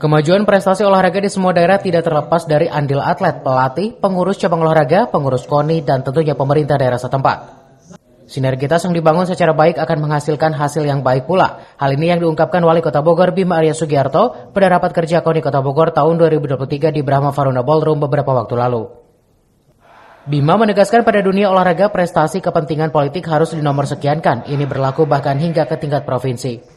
Kemajuan prestasi olahraga di semua daerah tidak terlepas dari andil atlet, pelatih, pengurus cabang olahraga, pengurus KONI, dan tentunya pemerintah daerah setempat. Sinergitas yang dibangun secara baik akan menghasilkan hasil yang baik pula. Hal ini yang diungkapkan Wali Kota Bogor Bima Arya Sugiarto pada rapat kerja KONI Kota Bogor tahun 2023 di Brahma Varuna Ballroom beberapa waktu lalu. Bima menegaskan pada dunia olahraga prestasi kepentingan politik harus dinomorsekiankan. Ini berlaku bahkan hingga ke tingkat provinsi.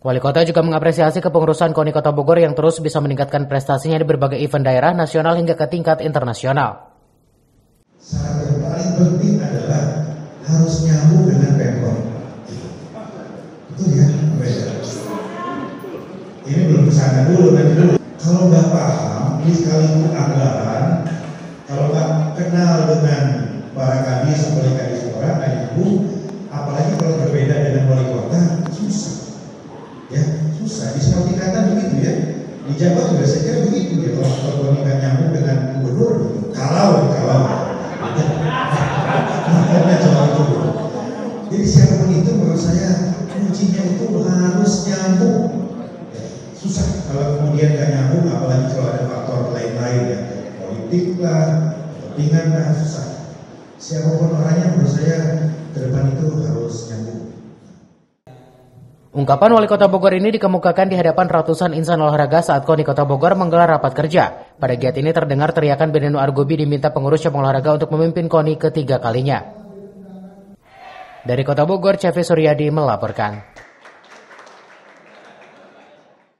Wali Kota juga mengapresiasi kepengurusan KONI Kota Bogor yang terus bisa meningkatkan prestasinya di berbagai event daerah, nasional hingga ke tingkat internasional. Syarat yang paling penting adalah harus nyambung dengan Pemkot. Betul ya? Ini belum kesana dulu, nanti dulu. Kalau nggak paham, ini sekalipun anggaran, kalau nggak kenal dengan para kadis, apalagi kadis orang, apalagi kalau berbeda dengan wali kota, susah. Ya, susah. Di semua tingkatan begitu ya. Di Jawa juga saya kira begitu ya. Kalau nggak nyambung dengan gubernur, gitu. Kalau. Makanya coba itu. Jadi siapapun itu menurut saya kuncinya itu harus nyambung. Ya, susah kalau kemudian nggak nyambung, apalagi kalau ada faktor lain-lain ya, politik lah, kepentingan lah, susah. Siapapun orangnya menurut saya ke depan itu harus nyambung. Ungkapan Wali Kota Bogor ini dikemukakan di hadapan ratusan insan olahraga saat KONI Kota Bogor menggelar rapat kerja. Pada giat ini terdengar teriakan Benenu Argobi diminta pengurus cabang olahraga untuk memimpin KONI ketiga kalinya. Dari Kota Bogor, CV Suryadi melaporkan.